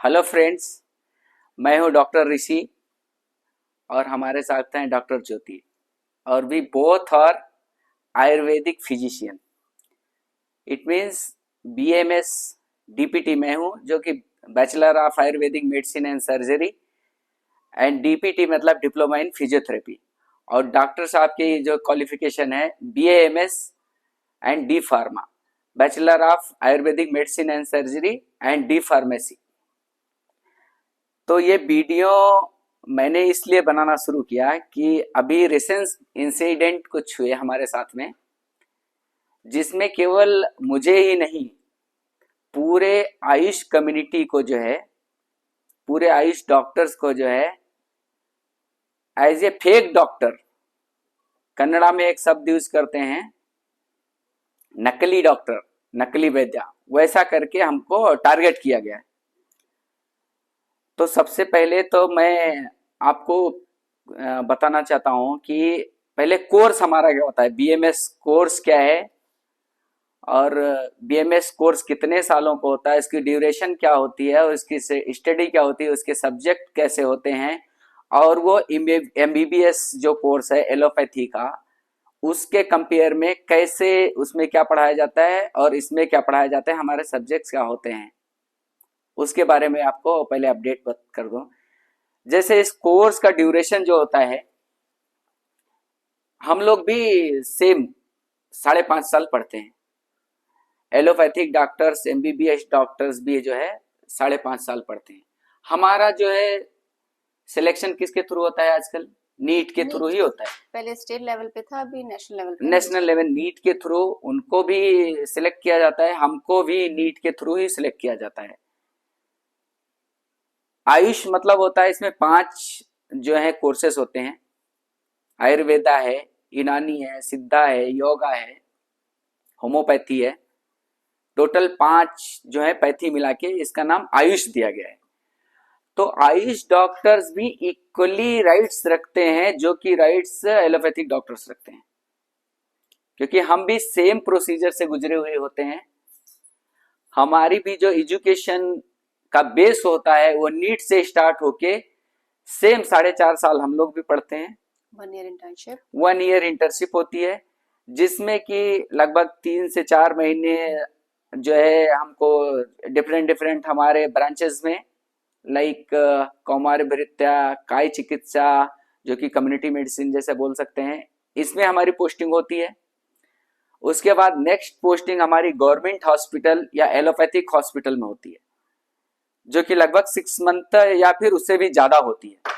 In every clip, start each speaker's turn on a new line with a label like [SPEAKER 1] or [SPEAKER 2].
[SPEAKER 1] Hello friends, मैं हूं doctor ऋषि और हमारे साथ हैं डॉक्टर ज्योति और we both are ayurvedic physician. It means BMS DPT मैं हूं जो कि bachelor of ayurvedic medicine and surgery and DPT मतलब डिप्लोमा इन फिजियोथेरेपी। और डॉक्टर साहब की जो क्वालिफिकेशन है BAMS and D pharma, bachelor of ayurvedic medicine and surgery and D pharmacy. तो ये वीडियो मैंने इसलिए बनाना शुरू किया कि अभी रिसेंट इंसिडेंट कुछ हुए हमारे साथ में, जिसमें केवल मुझे ही नहीं पूरे आयुष कम्युनिटी को जो है, पूरे आयुष डॉक्टर्स को जो है as a fake doctor, Kannada में एक शब्द यूज करते हैं नकली डॉक्टर, नकली वैद्य, वैसा करके हमको टारगेट किया गया है। तो सबसे पहले तो मैं आपको बताना चाहता हूं कि पहले कोर्स हमारा क्या होता है, बीएमएस कोर्स क्या है और बीएमएस कोर्स कितने सालों को होता है, इसकी ड्यूरेशन क्या होती है और इसकी स्टडी क्या होती है, उसके सब्जेक्ट कैसे होते हैं, और वो एमबीबीएस जो कोर्स है एलोपैथी का, उसके कंपेयर में कैसे उसमें क्या पढ़ाया जाता है और इसमें क्या पढ़ाया जाता है, हमारे सब्जेक्ट्स क्या होते हैं, उसके बारे में आपको पहले अपडेट कर दूं। जैसे इस कोर्स का ड्यूरेशन जो होता है, हम लोग भी सेम 5.5 साल पढ़ते हैं। एलोपैथिक डॉक्टर्स, एमबीबीएस डॉक्टर्स भी जो है 5.5 साल पढ़ते हैं। हमारा जो है सिलेक्शन किसके थ्रू होता है आजकल? नीट के थ्रू ही होता है।
[SPEAKER 2] पहले स्टेट लेवल पे था, अभी नेशनल लेवल पे।
[SPEAKER 1] नेशनल लेवल नीट के थ्रू उनको भी सिलेक्ट किया जाता है, हमको भी नीट के थ्रू ही सिलेक्ट किया जाता है। आयुष मतलब होता है, इसमें 5 जो है कोर्सेस होते हैं। आयुर्वेदा है, यूनानी है, सिद्धा है, योगा है, होम्योपैथी है। टोटल 5 जो है पैथी मिला के इसका नाम आयुष दिया गया है। तो आयुष डॉक्टर्स भी इक्वली राइट्स रखते हैं जो कि राइट्स एलोपैथिक डॉक्टर्स रखते हैं, क्योंकि हम भी सेम प्रोसीजर से गुजरे हुए होते हैं। हमारी भी जो एजुकेशन का बेस होता है वो नीट से स्टार्ट होके सेम 4.5 साल हम लोग भी पढ़ते हैं। 1 ईयर इंटर्नशिप होती है, जिसमें कि लगभग 3 से 4 महीने जो है हमको डिफरेंट हमारे ब्रांचेस में, लाइक कौमार भृत्या, काय चिकित्सा जो कि कम्युनिटी मेडिसिन जैसे बोल सकते हैं, इसमें हमारी पोस्टिंग होती है। उसके बाद नेक्स्ट पोस्टिंग हमारी गवर्नमेंट हॉस्पिटल या एलोपैथिक हॉस्पिटल में होती है, जो कि लगभग 6 मंथ या फिर उससे भी ज्यादा होती है।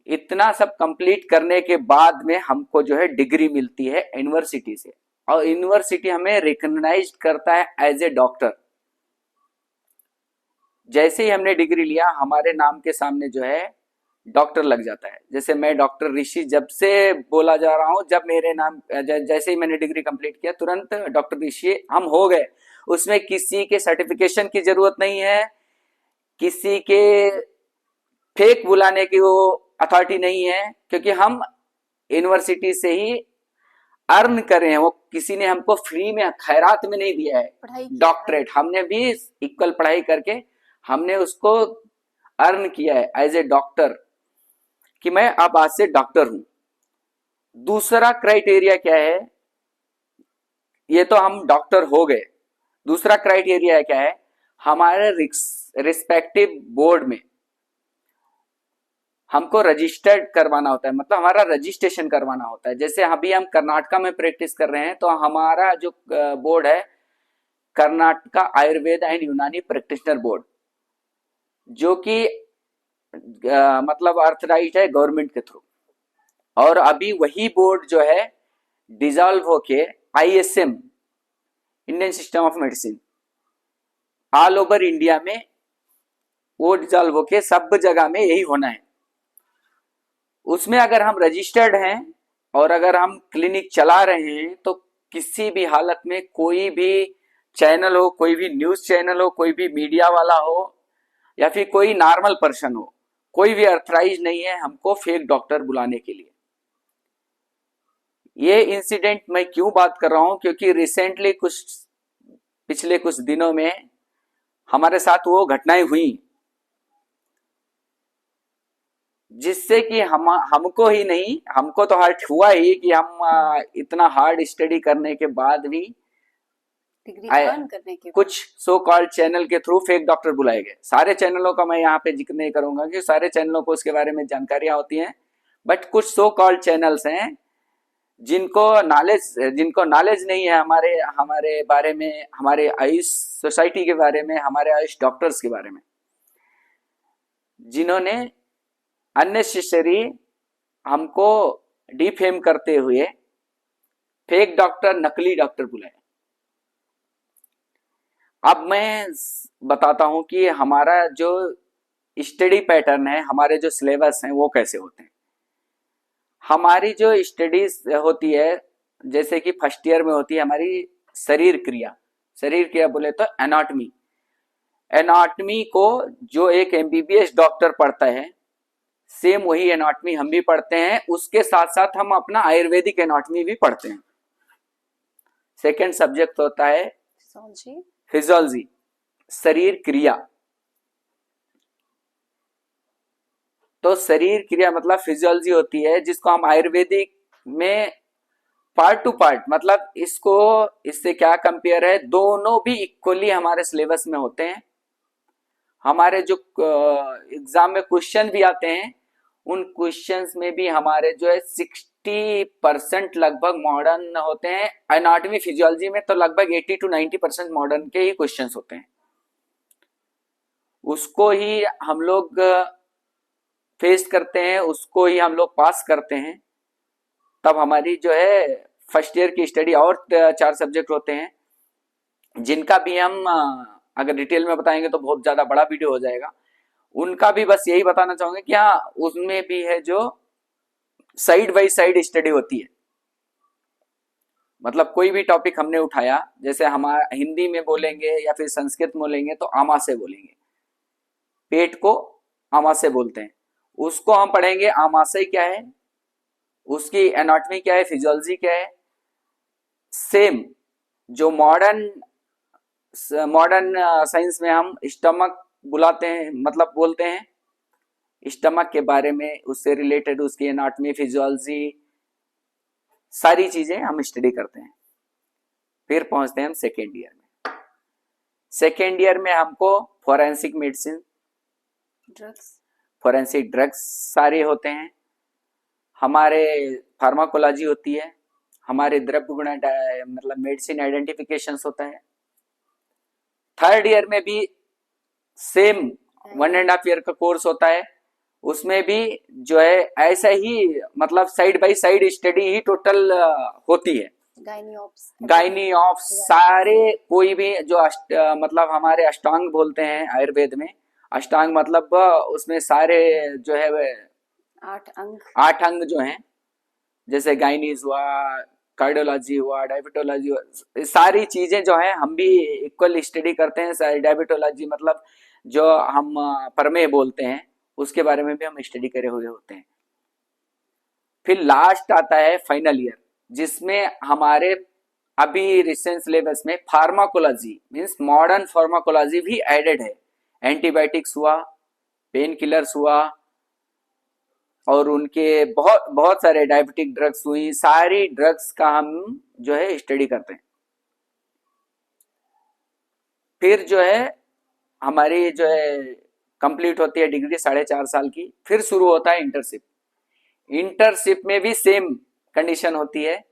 [SPEAKER 1] इतना सब कंप्लीट करने के बाद में हमको जो है डिग्री मिलती है यूनिवर्सिटी से, और यूनिवर्सिटी हमें रिकॉग्नाइज करता है एज ए डॉक्टर। जैसे ही हमने डिग्री लिया, हमारे नाम के सामने जो है डॉक्टर लग जाता है। जैसे मैं डॉक्टर ऋषि जब से बोला जा रहा हूं, जब मेरे नाम जैसे ही मैंने डिग्री कंप्लीट किया तुरंत डॉक्टर ऋषि हम हो गए। उसमें किसी के सर्टिफिकेशन की जरूरत नहीं है, किसी के फेक बुलाने की वो अथॉरिटी नहीं है, क्योंकि हम यूनिवर्सिटी से ही अर्न कर रहे हैं। वो किसी ने हमको फ्री में खैरात में नहीं दिया है। डॉक्टरेट हमने भी इक्वल पढ़ाई करके हमने उसको अर्न किया है एज ए डॉक्टर, कि मैं अब आज से डॉक्टर हूं। दूसरा क्राइटेरिया क्या है, ये तो हम डॉक्टर हो गए। दूसरा क्राइटेरिया क्या है, हमारे रिस्पेक्टिव बोर्ड में हमको रजिस्टर्ड करवाना होता है, मतलब हमारा रजिस्ट्रेशन करवाना होता है। जैसे अभी हम कर्नाटका में प्रैक्टिस कर रहे हैं, तो हमारा जो बोर्ड है कर्नाटका आयुर्वेद एंड यूनानी प्रैक्टिशनर बोर्ड, जो कि मतलब अर्थराइट है गवर्नमेंट के थ्रू। और अभी वही बोर्ड जो है डिसॉल्व होके ISM, Indian system of medicine, all over India में वो डिसॉल्व होके सब जगह में यही होना है। उसमें अगर हम रजिस्टर्ड हैं और अगर हम क्लिनिक चला रहे हैं, तो किसी भी हालत में कोई भी चैनल हो, कोई भी न्यूज चैनल हो, कोई भी मीडिया वाला हो या फिर कोई नॉर्मल पर्सन हो, कोई भी अर्थराइज नहीं है हमको फेक डॉक्टर बुलाने के लिए। ये इंसिडेंट मैं क्यों बात कर रहा हूं, क्योंकि रिसेंटली पिछले कुछ दिनों में हमारे साथ वो घटनाएं हुई जिससे कि हमको ही नहीं, हमको तो हर्ट हुआ ही कि हम इतना हार्ड स्टडी करने के बाद भी
[SPEAKER 2] डिग्री अर्न करने के बाद
[SPEAKER 1] कुछ सो कॉल्ड चैनल के थ्रू फेक डॉक्टर बुलाए गए। सारे चैनलों का मैं यहाँ पे जिक्र नहीं करूंगा कि सारे चैनलों को उसके बारे में जानकारियां होती हैं, बट कुछ सो कॉल्ड चैनल्स हैं जिनको नॉलेज नहीं है हमारे हमारे बारे में, हमारे आयुष सोसाइटी के बारे में, हमारे आयुष डॉक्टर्स के बारे में, जिन्होंने अननेसेसरी हमको डिफेम करते हुए फेक डॉक्टर, नकली डॉक्टर बुलाए। अब मैं बताता हूं कि हमारा जो स्टडी पैटर्न है, हमारे जो सिलेबस हैं वो कैसे होते हैं। हमारी जो स्टडीज होती है, जैसे कि फर्स्ट ईयर में होती है हमारी शरीर क्रिया बोले तो एनाटॉमी। एनाटॉमी को जो एक एमबीबीएस डॉक्टर पढ़ता है, सेम वही एनाटॉमी हम भी पढ़ते हैं। उसके साथ साथ हम अपना आयुर्वेदिक एनाटॉमी भी पढ़ते हैं। सेकेंड सब्जेक्ट होता है फिजियोलॉजी, शरीर क्रिया। तो शरीर क्रिया मतलब फिजियोलॉजी होती है, जिसको हम आयुर्वेदिक में पार्ट टू पार्ट, मतलब इसको इससे क्या कंपेयर है, दोनों भी इक्वली हमारे सिलेबस में होते हैं। हमारे जो एग्जाम में क्वेश्चन भी आते हैं, उन क्वेश्चंस में भी हमारे जो है 60% लगभग मॉडर्न होते हैं। एनाटॉमी फिजियोलॉजी में तो लगभग 80 to 90% मॉडर्न के ही क्वेश्चंस होते हैं। उसको ही हम लोग फेस करते हैं, उसको ही हम लोग पास करते हैं। तब हमारी जो है फर्स्ट ईयर की स्टडी, और 4 सब्जेक्ट होते हैं जिनका भी हम अगर डिटेल में बताएंगे तो बहुत ज्यादा बड़ा वीडियो हो जाएगा। उनका भी बस यही बताना चाहूंगा कि हाँ, उसमें भी है जो साइड बाई साइड स्टडी होती है। मतलब कोई भी टॉपिक हमने उठाया, जैसे हमारा हिंदी में बोलेंगे या फिर संस्कृत में बोलेंगे तो आमाशय बोलेंगे, पेट को आमाशय बोलते हैं। उसको हम पढ़ेंगे आमाशय क्या है, उसकी एनाटॉमी क्या है, फिजियोलॉजी क्या है। सेम जो मॉडर्न साइंस में हम स्टमक बुलाते हैं, मतलब बोलते हैं, स्टमक के बारे में, उससे रिलेटेड उसकी एनाटॉमी, फिजियोलॉजी, सारी चीजें हम स्टडी करते हैं। फिर पहुंचते हैं हम सेकेंड ईयर में। सेकेंड ईयर में हमको फोरेंसिक मेडिसिन, फोरेंसिक ड्रग्स सारे होते हैं, हमारे फार्माकोलॉजी होती है, हमारे द्रव्य गुण मतलब मेडिसिन आइडेंटिफिकेशन होता है। थर्ड ईयर में भी सेम 1.5 ईयर का कोर्स होता है। उसमें भी जो है ऐसा ही, मतलब side by side study he total होती है। गायनी ऑफ सारे, कोई भी जो मतलब हमारे अष्टांग बोलते हैं आयुर्वेद में। अष्टांग मतलब उसमें सारे जो है 8 अंग जो हैं, जैसे गायनीज हुआ, कार्डियोलॉजी हुआ, डायबिटोलॉजी हुआ, सारी चीजें जो है हम भी इक्वल स्टडी करते हैं। डायबिटोलॉजी मतलब जो हम प्रमेय बोलते हैं, उसके बारे में भी हम स्टडी करे हुए होते हैं। फिर लास्ट आता है फाइनल ईयर, जिसमें हमारे अभी रिसेंट सिलेबस में फार्माकोलॉजी मीन्स मॉडर्न फार्माकोलॉजी भी एडेड है। एंटीबायोटिक्स हुआ, पेन किलर्स हुआ, और उनके बहुत सारे डायबिटिक ड्रग्स हुई, सारी ड्रग्स का हम जो है स्टडी करते हैं। फिर जो है हमारी जो है कंप्लीट होती है डिग्री 4.5 साल की। फिर शुरू होता है इंटर्नशिप। इंटर्नशिप में भी सेम कंडीशन होती है,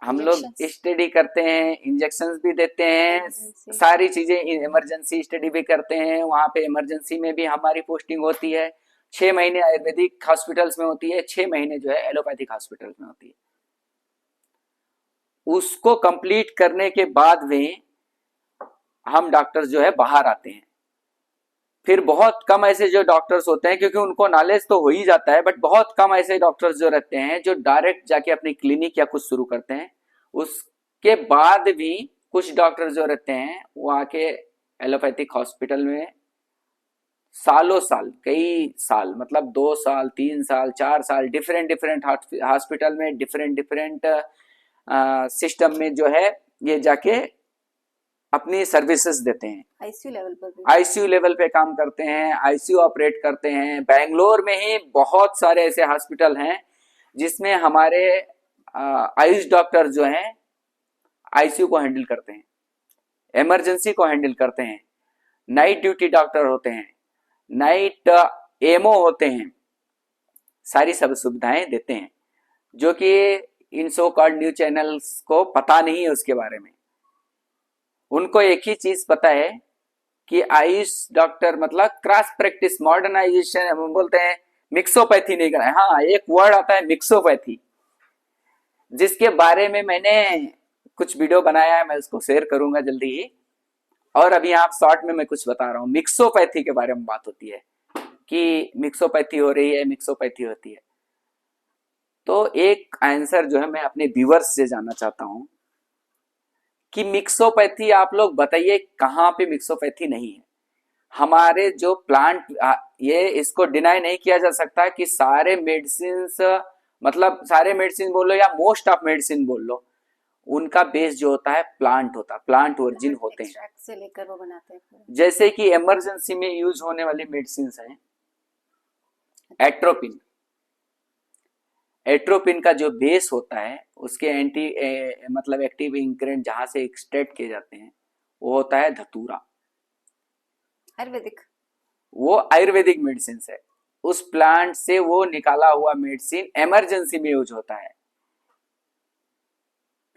[SPEAKER 1] हम लोग स्टडी करते हैं, इंजेक्शंस भी देते हैं, सारी चीजें, इमरजेंसी स्टडी भी करते हैं। वहां पे इमरजेंसी में भी हमारी पोस्टिंग होती है। 6 महीने आयुर्वेदिक हॉस्पिटल्स में होती है, 6 महीने जो है एलोपैथिक हॉस्पिटल्स में होती है। उसको कंप्लीट करने के बाद में हम डॉक्टर्स जो है बाहर आते हैं। फिर बहुत कम ऐसे जो डॉक्टर्स होते हैं, क्योंकि उनको नॉलेज तो हो ही जाता है, बट बहुत कम ऐसे डॉक्टर्स जो रहते हैं जो डायरेक्ट जाके अपनी क्लिनिक या कुछ शुरू करते हैं। उसके बाद भी कुछ डॉक्टर्स जो रहते हैं वो आके एलोपैथिक हॉस्पिटल में सालों साल, कई साल, मतलब 2 साल, 3 साल, 4 साल, डिफरेंट हॉस्पिटल में डिफरेंट सिस्टम में जो है ये जाके अपनी सर्विसेज देते हैं।
[SPEAKER 2] आईसीयू लेवल पर भी?
[SPEAKER 1] आईसीयू लेवल पे काम करते हैं, आईसीयू ऑपरेट करते हैं। बेंगलोर में ही बहुत सारे ऐसे हॉस्पिटल हैं जिसमें हमारे आयुष डॉक्टर जो हैं आईसीयू को हैंडल करते हैं, इमरजेंसी को हैंडल करते हैं, नाइट ड्यूटी डॉक्टर होते हैं, नाइट एमओ होते हैं, सारी सब सुविधाएं देते हैं जो कि इन सो कॉल्ड न्यूज चैनल्स को पता नहीं है उसके बारे में। उनको एक ही चीज पता है कि आयुष डॉक्टर मतलब क्रॉस प्रैक्टिस मॉडर्नाइजेशन बोलते हैं, मिक्सोपैथी नहीं करना है। हाँ, एक वर्ड आता है मिक्सोपैथी, जिसके बारे में मैंने कुछ वीडियो बनाया है, मैं उसको शेयर करूंगा जल्दी ही। और अभी आप शॉर्ट में मैं कुछ बता रहा हूँ, मिक्सोपैथी के बारे में बात होती है कि मिक्सोपैथी हो रही है, मिक्सोपैथी होती है। तो एक आंसर जो है मैं अपने व्यूअर्स से जानना चाहता हूं कि मिक्सोपैथी आप लोग बताइए कहां पे मिक्सोपैथी नहीं है। हमारे जो प्लांट, ये इसको डिनाई नहीं किया जा सकता कि सारे मेडिसिन, मतलब सारे मेडिसिन बोल लो या मोस्ट ऑफ मेडिसिन बोल लो, उनका बेस जो होता है प्लांट होता है, प्लांट ओरिजिन होते हैं।
[SPEAKER 2] एक्सट्रैक्ट से लेकर वो बनाते हैं।
[SPEAKER 1] जैसे कि इमरजेंसी में यूज होने वाली मेडिसिन हैं एट्रोपिन। एट्रोपिन का जो बेस होता है, उसके मतलब एक्टिव इंग्रेडिएंट जहां से एक्सट्रैक्ट किए जाते हैं वो होता है धतूरा।
[SPEAKER 2] आयुर्वेदिक,
[SPEAKER 1] वो आयुर्वेदिक मेडिसिन है। उस प्लांट से वो निकाला हुआ मेडिसिन इमरजेंसी में यूज होता है।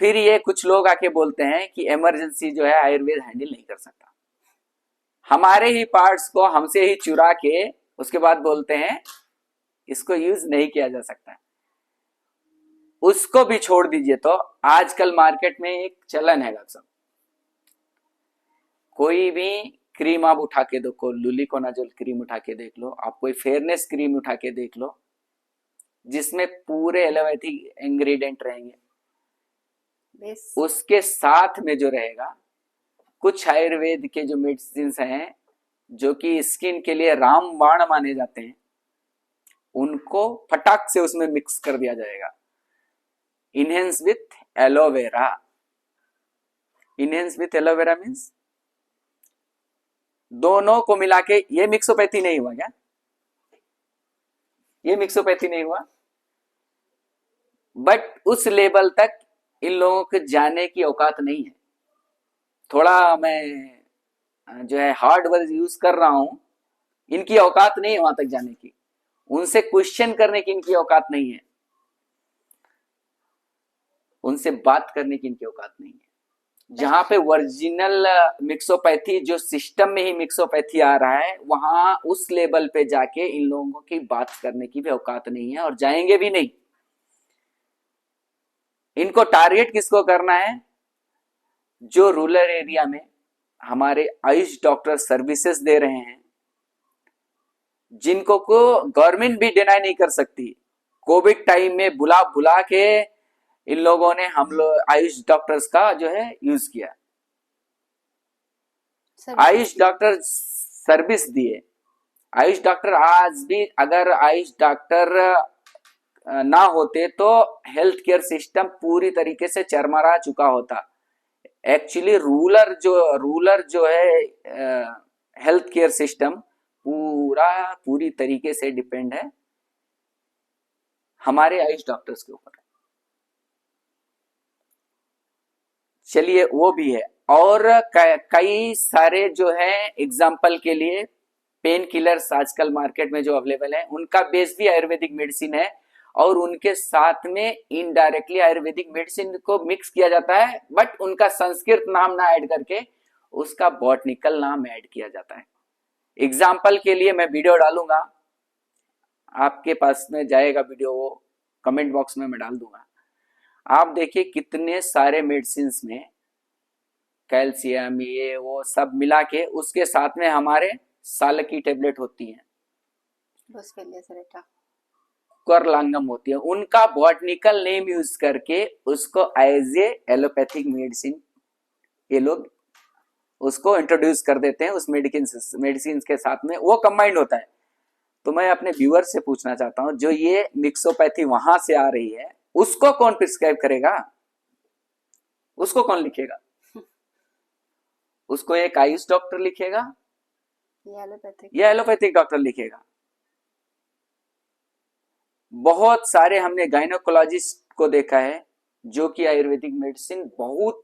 [SPEAKER 1] फिर ये कुछ लोग आके बोलते हैं कि इमरजेंसी जो है आयुर्वेद हैंडल नहीं कर सकता। हमारे ही पार्ट्स को हमसे ही चुरा के उसके बाद बोलते हैं इसको यूज नहीं किया जा सकता। उसको भी छोड़ दीजिए। तो आजकल मार्केट में एक चलन है डॉक्टर साहब, कोई भी क्रीम आप उठा के देखो, लुलिकोनाजोल क्रीम उठा के देख लो, आप कोई फेयरनेस क्रीम उठा के देख लो, जिसमें पूरे एलोपैथिक इंग्रेडिएंट रहेंगे, उसके साथ में जो रहेगा कुछ आयुर्वेद के जो मेडिसिन हैं जो कि स्किन के लिए रामबाण माने जाते हैं, उनको फटाक से उसमें मिक्स कर दिया जाएगा। Enhance with aloe vera. Enhance with aloe vera means दोनों को मिला के, ये मिक्सोपैथी नहीं हुआ क्या? ये मिक्सोपैथी नहीं हुआ, बट उस लेवल तक इन लोगों के जाने की औकात नहीं है। थोड़ा मैं जो है हार्ड वर्ड यूज कर रहा हूं, इनकी औकात नहीं है वहां तक जाने की, उनसे क्वेश्चन करने की इनकी औकात नहीं है, उनसे बात करने की इनकी औकात नहीं है। जहां पे ओरिजिनल मिक्सोपैथी जो सिस्टम में ही मिक्सोपैथी आ रहा है, वहां उस लेवल पे जाके इन लोगों की बात करने की भी औकात नहीं है और जाएंगे भी नहीं। इनको टारगेट किसको करना है? जो रूरल एरिया में हमारे आयुष डॉक्टर सर्विसेज दे रहे हैं, जिनको को गवर्नमेंट भी डिनाई नहीं कर सकती। कोविड टाइम में बुला बुला के इन लोगों ने हम लोग आयुष डॉक्टर्स का जो है यूज किया। आयुष डॉक्टर सर्विस दिए। आयुष डॉक्टर आज भी, अगर आयुष डॉक्टर ना होते तो हेल्थ केयर सिस्टम पूरी तरीके से चरमरा चुका होता। एक्चुअली रूलर जो है हेल्थ केयर सिस्टम पूरी तरीके से डिपेंड है हमारे आयुष डॉक्टर्स के ऊपर। चलिए वो भी है। और कई सारे जो है, एग्जाम्पल के लिए पेन किलर्स आजकल मार्केट में जो अवेलेबल है, उनका बेस भी आयुर्वेदिक मेडिसिन है और उनके साथ में इनडायरेक्टली आयुर्वेदिक मेडिसिन को मिक्स किया जाता है, बट उनका संस्कृत नाम ना ऐड करके उसका बॉटनिकल नाम ऐड किया जाता है। एग्जाम्पल के लिए मैं वीडियो डालूंगा, आपके पास में जाएगा वीडियो, वो कमेंट बॉक्स में मैं डाल दूंगा। आप देखिए कितने सारे मेडिसिन में कैल्शियम ये वो सब मिला के, उसके साथ में हमारे साल की टेबलेट होती है, करलांगम होती है, उनका बॉटनिकल नेम यूज करके उसको एज ए एलोपैथिक मेडिसिन ये लोग उसको इंट्रोड्यूस कर देते हैं। उस मेडिसिन के साथ में वो कंबाइंड होता है। तो मैं अपने व्यूअर से पूछना चाहता हूं, जो ये मिक्सोपैथी वहां से आ रही है, उसको कौन प्रिस्क्राइब करेगा? उसको कौन लिखेगा? उसको एक आयुष डॉक्टर लिखेगा
[SPEAKER 2] ये एलोपैथिक।
[SPEAKER 1] या एलोपैथिक डॉक्टर लिखेगा। बहुत सारे हमने गायनोकोलॉजिस्ट को देखा है जो कि आयुर्वेदिक मेडिसिन बहुत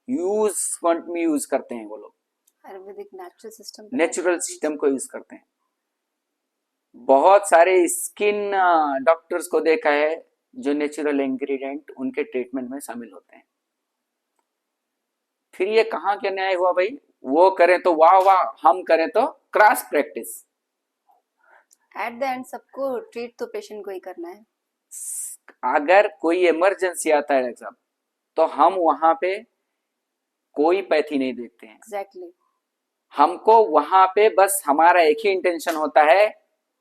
[SPEAKER 1] यूज करते हैं। वो लोग
[SPEAKER 2] आयुर्वेदिक नेचुरल
[SPEAKER 1] सिस्टम को यूज करते हैं। बहुत सारे स्किन डॉक्टर्स को देखा है जो नेचुरल इंग्रेडिएंट उनके ट्रीटमेंट में शामिल होते हैं। फिर ये कहाँ क्या न्याय हुआ भाई? वो करें तो वाह वाह, हम करें तो cross practice.
[SPEAKER 2] At the end सबको ट्रीट तो पेशेंट को ही करना है।
[SPEAKER 1] अगर कोई इमरजेंसी आता है डॉक्टर साहब, तो हम वहां पे कोई पैथी नहीं देखते हैं।
[SPEAKER 2] एग्जैक्टली।
[SPEAKER 1] हमको वहां पे बस हमारा एक ही इंटेंशन होता है,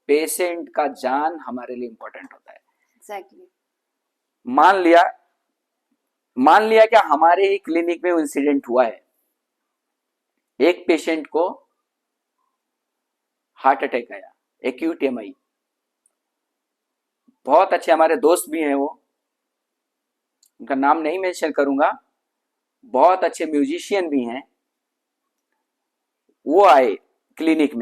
[SPEAKER 1] पेशेंट का जान हमारे लिए इंपॉर्टेंट होता है।
[SPEAKER 2] एग्जैक्टली।
[SPEAKER 1] मान लिया क्या हमारे ही क्लिनिक में इंसिडेंट हुआ है, एक पेशेंट को हार्ट अटैक आया, एक्यूट एमआई। बहुत अच्छे हमारे दोस्त भी हैं, वो उनका नाम नहीं मेंशन करूंगा, बहुत अच्छे म्यूजिशियन भी हैं। वो आए क्लिनिक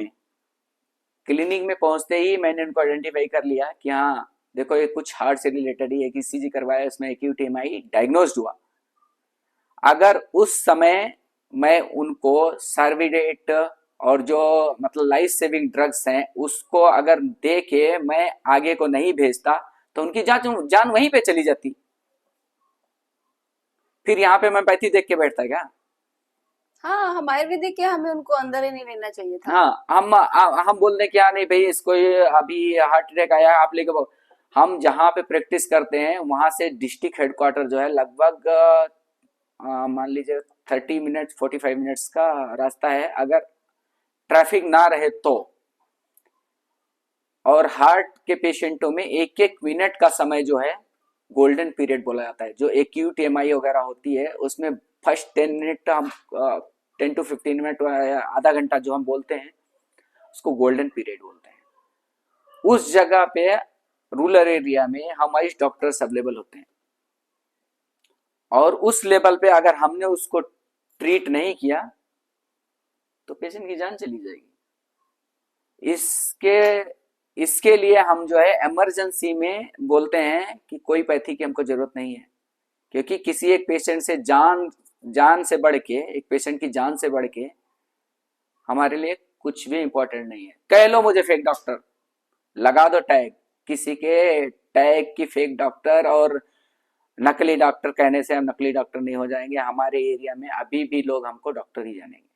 [SPEAKER 1] में पहुंचते ही मैंने उनको आइडेंटिफाई कर लिया कि हाँ देखो ये कुछ हार्ट से रिलेटेड ही, एक ईसीजी करवाया, उसमें एक्यूट एमआई डायग्नोस्ड हुआ। अगर उस समय मैं उनको सर्विडेट और जो मतलब लाइफ सेविंग ड्रग्स हैं उसको अगर दे के मैं आगे को नहीं भेजता तो उनकी जान वहीं पे चली जाती। फिर यहाँ पे मैं पैथी देख के बैठता क्या?
[SPEAKER 2] हाँ, हम आयुर्वेदिक के, हमें उनको अंदर ही नहीं लेना चाहिए था।
[SPEAKER 1] हाँ, हम बोल रहे क्या नहीं भाई इसको ये अभी हार्ट अटैक आया आप लेके। हम जहाँ पे प्रैक्टिस करते हैं वहां से डिस्ट्रिक्ट हेडक्वार्टर जो है लगभग मान लीजिए 30 मिनट 45 मिनट्स का रास्ता है, अगर ट्रैफिक ना रहे तो। और हार्ट के पेशेंटों में एक एक मिनट का समय जो है गोल्डन पीरियड बोला जाता है। जो एक्यूट एमआई वगैरह होती है उसमें फर्स्ट 10 मिनट हम 10 to 15 मिनट आधा घंटा जो हम बोलते हैं उसको गोल्डन पीरियड बोलते हैं। उस जगह पे रूरल एरिया में हमारे डॉक्टर्स अवेलेबल होते हैं, और उस लेवल पे अगर हमने उसको ट्रीट नहीं किया तो पेशेंट की जान चली जाएगी। इसके लिए हम जो है इमरजेंसी में बोलते हैं कि कोई पैथी की हमको जरूरत नहीं है, क्योंकि किसी एक पेशेंट से जान से बढ़ के, एक पेशेंट की जान से बढ़ के हमारे लिए कुछ भी इंपॉर्टेंट नहीं है। कह लो मुझे फेक डॉक्टर, लगा दो टैग, किसी के टैग की फेक डॉक्टर और नकली डॉक्टर कहने से हम नकली डॉक्टर नहीं हो जाएंगे। हमारे एरिया में अभी भी लोग हमको डॉक्टर ही जानेंगे।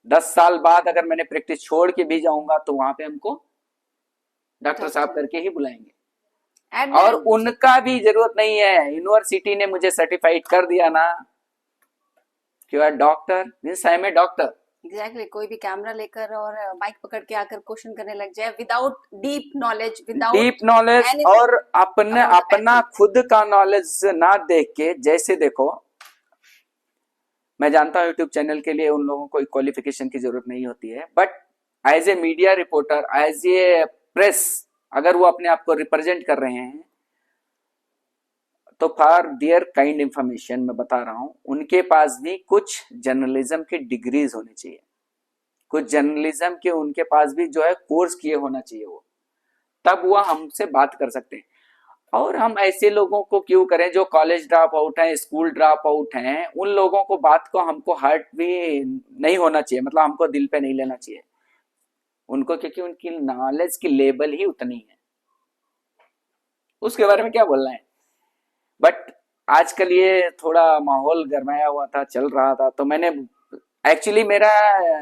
[SPEAKER 1] 10 साल बाद अगर मैंने प्रैक्टिस छोड़ के भी जाऊंगा तो वहां पे हमको डॉक्टर साहब करके ही बुलाएंगे। और उनका भी जरूरत नहीं है, यूनिवर्सिटी ने मुझे सर्टिफाइड कर दिया ना कि you are doctor, means I am a doctor.
[SPEAKER 2] Exactly. कोई भी कैमरा लेकर और माइक पकड़ के आकर क्वेश्चन करने लग जाए विदाउट डीप नॉलेज
[SPEAKER 1] और अपना खुद का नॉलेज ना देख के। जैसे देखो, मैं जानता हूं यूट्यूब चैनल के लिए उन लोगों को क्वालिफिकेशन की जरूरत नहीं होती है, but as a media reporter, as a press, अगर वो अपने आप को रिप्रेजेंट कर रहे हैं तो फॉर देयर काइंड इंफॉर्मेशन मैं बता रहा हूं, उनके पास भी कुछ जर्नलिज्म की डिग्रीज होनी चाहिए, कुछ जर्नलिज्म के उनके पास भी जो है कोर्स किए होना चाहिए, वो तब वो हमसे बात कर सकते हैं। और हम ऐसे लोगों को क्यों करें जो कॉलेज ड्रॉप आउट हैं, स्कूल ड्रॉप आउट हैं, उन लोगों को बात को हमको हर्ट भी नहीं होना चाहिए, मतलब हमको दिल पे नहीं लेना चाहिए उनको, क्योंकि उनकी नॉलेज की लेवल ही उतनी है। उसके बारे में क्या बोलना है। बट आजकल ये थोड़ा माहौल गरमाया हुआ था, चल रहा था, तो मैंने एक्चुअली मेरा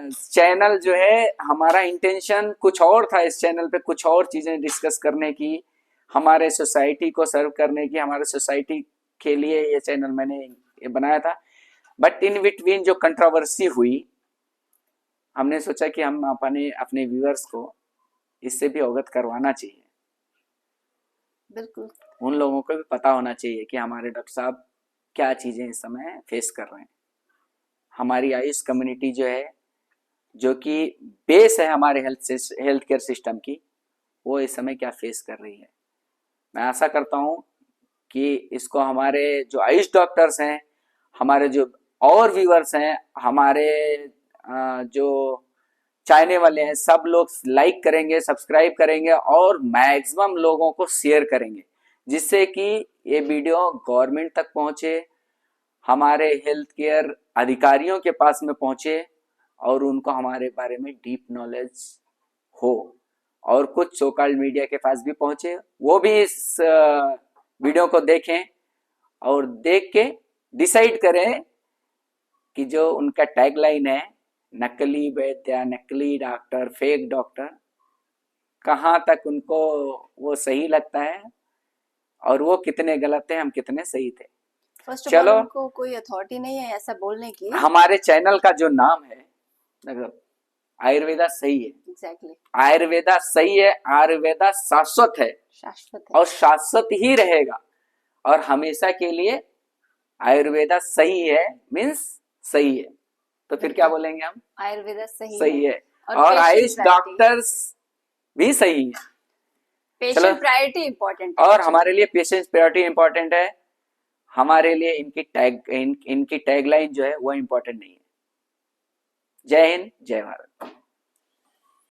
[SPEAKER 1] चैनल जो है, हमारा इंटेंशन कुछ और था, इस चैनल पे कुछ और चीजें डिस्कस करने की, हमारे सोसाइटी को सर्व करने की, हमारे सोसाइटी के लिए ये चैनल मैंने बनाया था। बट इन बिटवीन जो कंट्रोवर्सी हुई, हमने सोचा कि हम अपने व्यूअर्स को इससे भी अवगत करवाना चाहिए।
[SPEAKER 2] बिल्कुल।
[SPEAKER 1] उन लोगों को भी पता होना चाहिए कि हमारे डॉक्टर साहब क्या चीजें इस समय फेस कर रहे हैं। हमारी आयुष कम्युनिटी जो है, जो कि बेस है हमारे हेल्थ केयर सिस्टम की, वो इस समय क्या फेस कर रही है। मैं आशा करता हूं कि इसको हमारे जो आयुष डॉक्टर्स हैं, हमारे जो और व्यूअर्स हैं हमारे जो चाहने वाले हैं, सब लोग लाइक करेंगे, सब्सक्राइब करेंगे और मैक्सिमम लोगों को शेयर करेंगे, जिससे कि ये वीडियो गवर्नमेंट तक पहुंचे, हमारे हेल्थ केयर अधिकारियों के पास में पहुंचे और उनको हमारे बारे में डीप नॉलेज हो, और कुछ सोकल्ड मीडिया के पास भी पहुंचे, वो भी इस वीडियो को देखें और देख के डिसाइड करें कि जो उनका टैगलाइन है नकली वैद्य, नकली डॉक्टर, फेक डॉक्टर, कहाँ तक उनको वो सही लगता है और वो कितने गलत थे, हम कितने सही थे।
[SPEAKER 2] फर्स्ट ऑफ
[SPEAKER 1] चलो,
[SPEAKER 2] ऑल उनको कोई अथॉरिटी नहीं है ऐसा बोलने की।
[SPEAKER 1] हमारे चैनल का जो नाम है आयुर्वेदा सही है।
[SPEAKER 2] एग्जैक्टली।
[SPEAKER 1] आयुर्वेदा सही है, आयुर्वेदा शाश्वत है,
[SPEAKER 2] शाश्वत है
[SPEAKER 1] और शाश्वत ही रहेगा, और हमेशा के लिए आयुर्वेदा सही है मीन्स सही है। तो फिर क्या बोलेंगे हम?
[SPEAKER 2] आयुर्वेदा सही
[SPEAKER 1] है। और आयुष डॉक्टर्स भी सही है।
[SPEAKER 2] पेशेंट प्रायोरिटी इंपॉर्टेंट है,
[SPEAKER 1] और हमारे लिए पेशेंट प्रायोरिटी इंपॉर्टेंट है, हमारे लिए इनकी टैगलाइन जो है वो इंपॉर्टेंट नहीं है। जय हिंद, जय भारत।